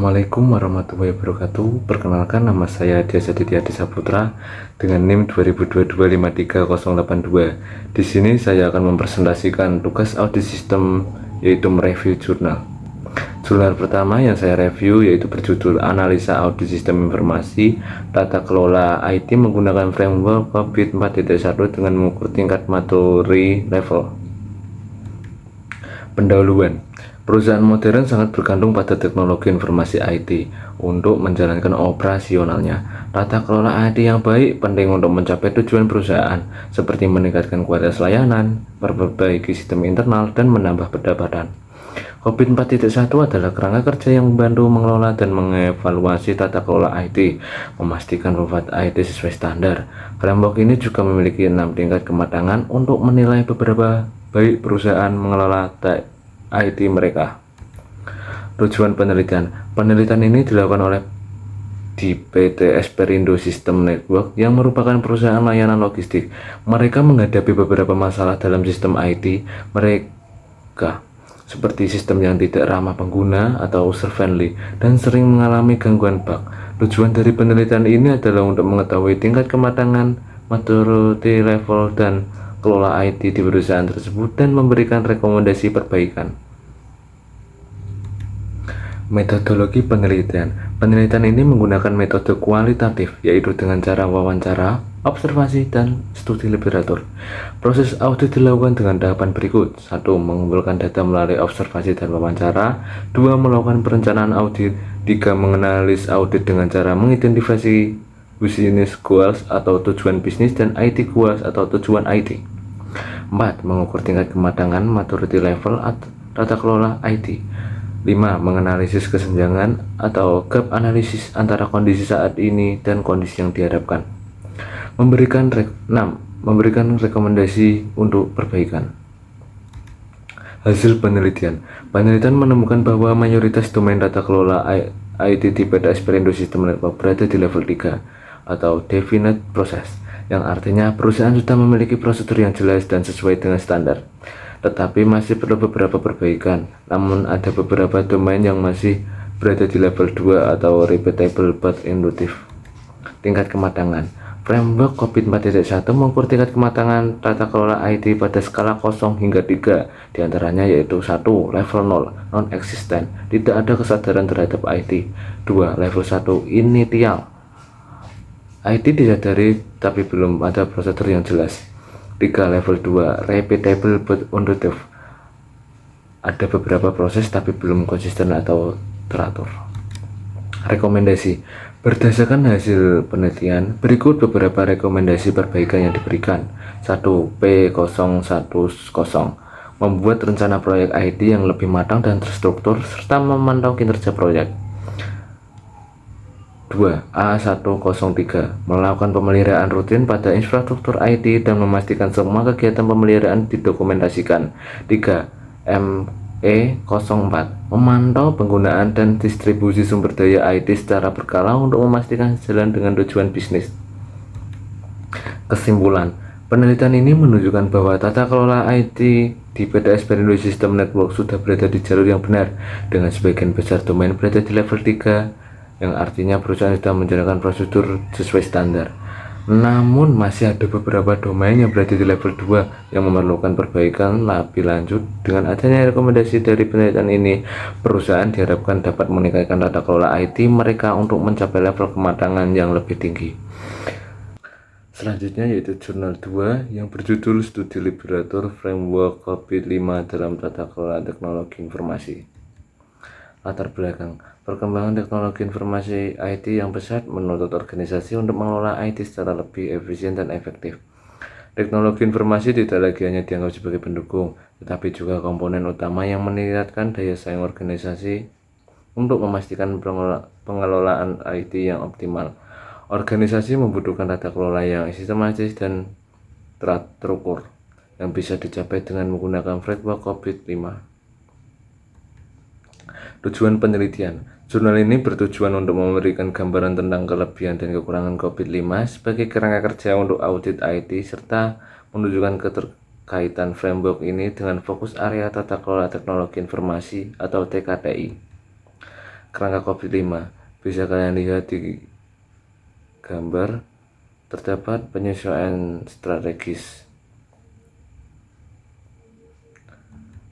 Assalamualaikum warahmatullahi wabarakatuh. Perkenalkan, nama saya Dias Aditya Disaputra dengan NIM 2022-53082. Di sini saya akan mempresentasikan tugas audit sistem, yaitu mereview jurnal. Jurnal pertama yang saya review yaitu berjudul Analisa Audit Sistem Informasi Tata Kelola IT menggunakan framework COVID 4.1 dengan mengukur tingkat maturity level. Pendahuluan. Perusahaan modern sangat bergantung pada teknologi informasi IT untuk menjalankan operasionalnya. Tata kelola IT yang baik penting untuk mencapai tujuan perusahaan, seperti meningkatkan kualitas layanan, memperbaiki sistem internal, dan menambah pendapatan. COVID 4.1 adalah kerangka kerja yang membantu mengelola dan mengevaluasi tata kelola IT, memastikan bobot IT sesuai standar. Framework ini juga memiliki 6 tingkat kematangan untuk menilai beberapa baik perusahaan mengelola IT mereka. Tujuan penelitian. Penelitian ini dilakukan oleh di PT Esperindo System Network yang merupakan perusahaan layanan logistik. Mereka menghadapi beberapa masalah dalam sistem IT mereka, seperti sistem yang tidak ramah pengguna atau user-friendly dan sering mengalami gangguan bug. Tujuan dari penelitian ini adalah untuk mengetahui tingkat kematangan, maturity level, dan kelola IT di perusahaan tersebut dan memberikan rekomendasi perbaikan. Metodologi penelitian. Penelitian ini menggunakan metode kualitatif, yaitu dengan cara wawancara, observasi, dan studi literatur. Proses audit dilakukan dengan tahapan berikut. 1. Mengumpulkan data melalui observasi dan wawancara. 2. Melakukan perencanaan audit. 3. Menganalisis audit dengan cara mengidentifikasi business goals atau tujuan bisnis dan IT goals atau tujuan IT. 4. Mengukur tingkat kematangan maturity level atau tata kelola IT. 5. Menganalisis kesenjangan atau gap analisis antara kondisi saat ini dan kondisi yang diharapkan. 6. Memberikan rekomendasi untuk perbaikan. Hasil penelitian. Penelitian menemukan bahwa mayoritas domain tata kelola IT di PT Esperindo System Network berada di level 3 atau definite process, yang artinya perusahaan sudah memiliki prosedur yang jelas dan sesuai dengan standar. Tetapi masih perlu beberapa perbaikan, namun ada beberapa domain yang masih berada di level 2 atau repeatable but intuitive. Tingkat kematangan. Framework COVID 4.1 mengukur tingkat kematangan tata kelola IT pada skala 0 hingga 3, diantaranya yaitu 1. Level 0, non-existent, tidak ada kesadaran terhadap IT. 2. Level 1, initial, IT disadari tapi belum ada prosedur yang jelas. 3. Level 2, repeatable but intuitive, ada beberapa proses tapi belum konsisten atau teratur. Rekomendasi. Berdasarkan hasil penelitian, berikut beberapa rekomendasi perbaikan yang diberikan. 1. P010, membuat rencana proyek IT yang lebih matang dan terstruktur serta memantau kinerja proyek. 2. A103, melakukan pemeliharaan rutin pada infrastruktur IT dan memastikan semua kegiatan pemeliharaan didokumentasikan. 3. ME04, memantau penggunaan dan distribusi sumber daya IT secara berkala untuk memastikan jalan dengan tujuan bisnis. Kesimpulan, penelitian ini menunjukkan bahwa tata kelola IT di PT Esperindo System Network sudah berada di jalur yang benar, dengan sebagian besar domain berada di level 3, yang artinya perusahaan sudah menjalankan prosedur sesuai standar. Namun masih ada beberapa domain yang berada di level 2 yang memerlukan perbaikan lebih lanjut. Dengan adanya rekomendasi dari penelitian ini, perusahaan diharapkan dapat meningkatkan tata kelola IT mereka untuk mencapai level kematangan yang lebih tinggi. Selanjutnya yaitu jurnal 2 yang berjudul Studi Literatur Framework COVID-5 dalam Tata Kelola Teknologi Informasi. Latar belakang. Perkembangan teknologi informasi IT yang pesat menuntut organisasi untuk mengelola IT secara lebih efisien dan efektif. Teknologi informasi tidak lagi hanya dianggap sebagai pendukung, tetapi juga komponen utama yang meningkatkan daya saing organisasi untuk memastikan pengelolaan IT yang optimal. Organisasi membutuhkan tata kelola yang sistematis dan terukur, yang bisa dicapai dengan menggunakan framework COVID-5. Tujuan penelitian. Jurnal ini bertujuan untuk memberikan gambaran tentang kelebihan dan kekurangan COVID-5 sebagai kerangka kerja untuk audit IT serta menunjukkan keterkaitan framework ini dengan fokus area tata kelola teknologi informasi atau TKTI. kerangka COVID-5. Bisa kalian lihat di gambar, terdapat penyesuaian strategis.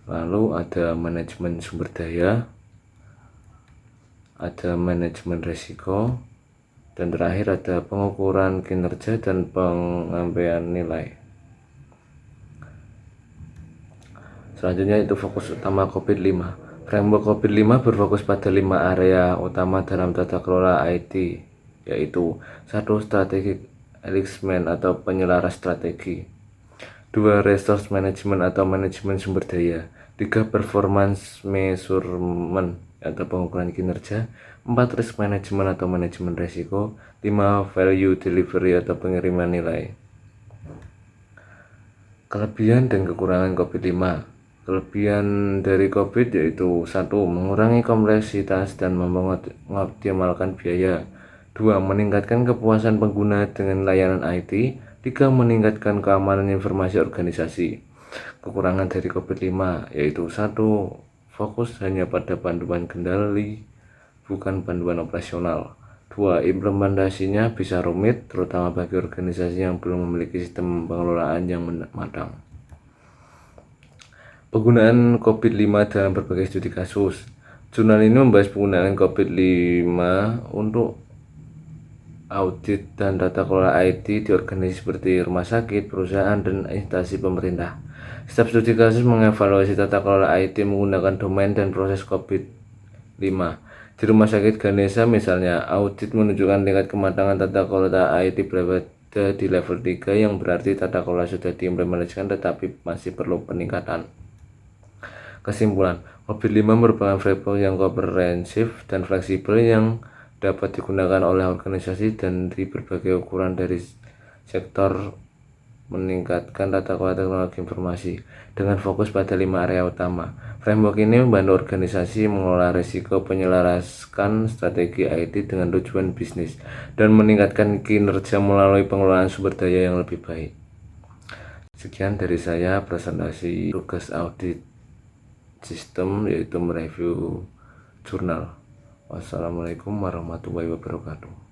Lalu ada manajemen sumber daya, ada manajemen risiko, dan terakhir ada pengukuran kinerja dan pengambilan nilai. Selanjutnya itu fokus utama COVID-5. Framework COVID-5 berfokus pada 5 area utama dalam tata kelola IT, yaitu 1. Strategi management atau penyelaras strategi, 2. Resource management atau manajemen sumber daya, 3. Performance measurement atau pengukuran kinerja, 4. Risk management atau manajemen risiko, 5. Value delivery atau pengiriman nilai. Kelebihan dan kekurangan COVID-5. Kelebihan dari COVID yaitu 1. Mengurangi kompleksitas dan mengoptimalkan biaya, 2. Meningkatkan kepuasan pengguna dengan layanan IT, 3. Meningkatkan keamanan informasi organisasi. Kekurangan dari COVID-5 yaitu 1. Fokus hanya pada panduan kendali, bukan panduan operasional. 2. Implementasinya bisa rumit, terutama bagi organisasi yang belum memiliki sistem pengelolaan yang matang. Penggunaan COVID-5 dalam berbagai studi kasus. Jurnal ini membahas penggunaan COVID-5 untuk audit dan tata kelola IT di organisasi seperti rumah sakit, perusahaan, dan instansi pemerintah. Setiap studi kasus mengevaluasi tata kelola IT menggunakan domain dan proses COVID-5. Di Rumah Sakit Ganesha misalnya, audit menunjukkan tingkat kematangan tata kelola IT berada di level 3, yang berarti tata kelola sudah diimplementasikan tetapi masih perlu peningkatan. Kesimpulan, COVID-5 merupakan framework yang komprehensif dan fleksibel yang dapat digunakan oleh organisasi dan di berbagai ukuran dari sektor, meningkatkan tata kelola teknologi informasi dengan fokus pada 5 area utama. Framework ini membantu organisasi mengelola risiko, menyelaraskan strategi IT dengan tujuan bisnis, dan meningkatkan kinerja melalui pengelolaan sumber daya yang lebih baik. Sekian dari saya presentasi tugas audit sistem, yaitu mereview jurnal. Wassalamualaikum warahmatullahi wabarakatuh.